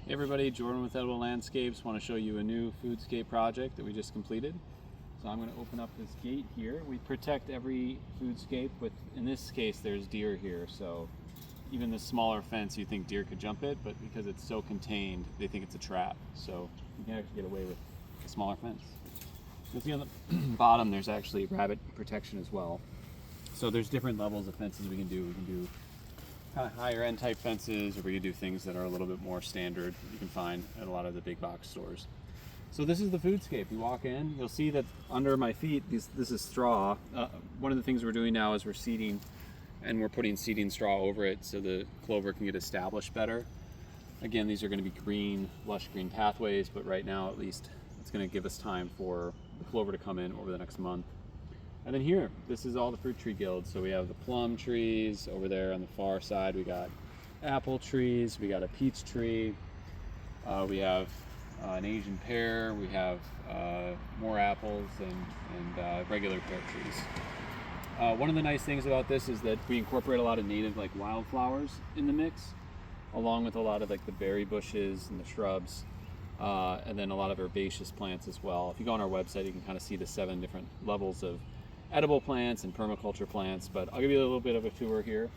Hey everybody, Jordan with Edible Landscapes. Want to show you a new Foodscape project that we just completed. So I'm going to open up this gate here. We protect every Foodscape with, in this case, there's deer here. So even the smaller fence, you think deer could jump it, but because it's so contained, they think it's a trap. So you can actually get away with a smaller fence. You'll see on the bottom, there's actually rabbit protection as well. So there's different levels of fences we can do. We can do kind of higher end type fences, or we can do things that are a little bit more standard you can find at a lot of the big box stores. So this is the Foodscape. You walk in, you'll see that under my feet, this is straw. One of the things we're doing now is we're seeding, and we're putting seeding straw over it so the clover can get established better. Again, these are going to be green, lush green pathways, but right now at least it's going to give us time for the clover to come in over the next month. And then here, this is all the fruit tree guilds. So we have the plum trees over there on the far side. We got apple trees. We got a peach tree. We have an Asian pear. We have more apples and regular pear trees. One of the nice things about this is that we incorporate a lot of native like wildflowers in the mix, along with a lot of like the berry bushes and the shrubs, and then a lot of herbaceous plants as well. If you go on our website, you can kind of see the 7 different levels of edible plants and permaculture plants, but I'll give you a little bit of a tour here.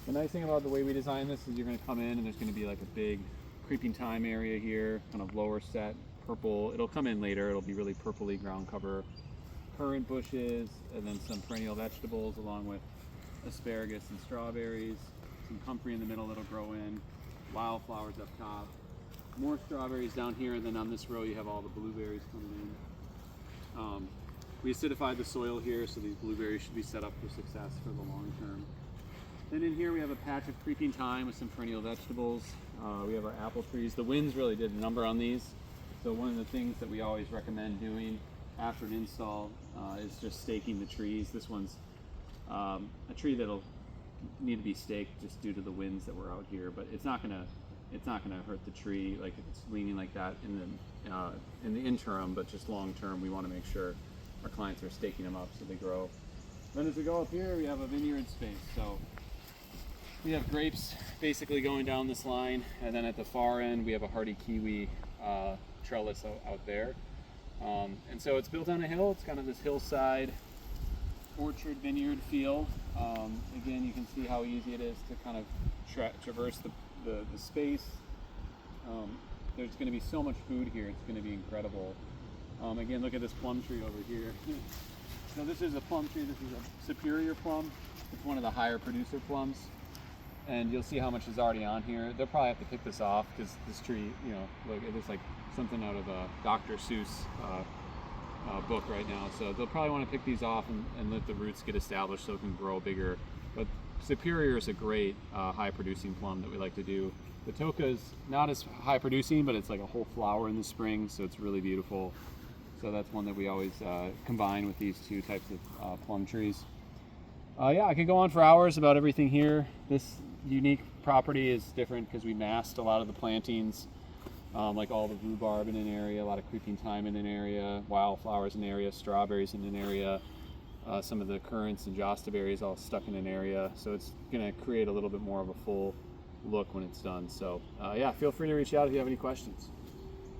The nice thing about the way we designed this is you're going to come in and there's going to be like a big creeping thyme area here, kind of lower set, purple. It'll come in later, it'll be really purpley ground cover, currant bushes, and then some perennial vegetables along with asparagus and strawberries, some comfrey in the middle that'll grow in, wildflowers up top, more strawberries down here, and then on this row you have all the blueberries coming in. We acidified the soil here, so these blueberries should be set up for success for the long term. Then in here we have a patch of creeping thyme with some perennial vegetables. We have our apple trees. The winds really did a number on these. So one of the things that we always recommend doing after an install is just staking the trees. This one's a tree that'll need to be staked just due to the winds that were out here, but it's not gonna hurt the tree like if it's leaning like that in the interim, but just long term we want to make sure our clients are staking them up so they grow. Then as we go up here, we have a vineyard space. So we have grapes basically going down this line, and then at the far end we have a hardy kiwi trellis out there. And so it's built on a hill. It's kind of this hillside orchard vineyard feel. Again, you can see how easy it is to kind of traverse the space. There's going to be so much food here. It's going to be incredible. Again, look at this plum tree over here. So this is a plum tree. This is a superior plum. It's one of the higher producer plums. And you'll see how much is already on here. They'll probably have to pick this off because this tree, you know, look, it looks like something out of a Dr. Seuss book right now. So they'll probably want to pick these off and let the roots get established so it can grow bigger. But superior is a great high producing plum that we like to do. The toka is not as high producing, but it's like a whole flower in the spring, so it's really beautiful. So that's one that we always combine with these 2 types of plum trees. Yeah, I could go on for hours about everything here. This unique property is different because we masked a lot of the plantings, like all the rhubarb in an area, a lot of creeping thyme in an area, wildflowers in an area, strawberries in an area, some of the currants and josta berries all stuck in an area. So it's going to create a little bit more of a full look when it's done. So yeah, feel free to reach out if you have any questions.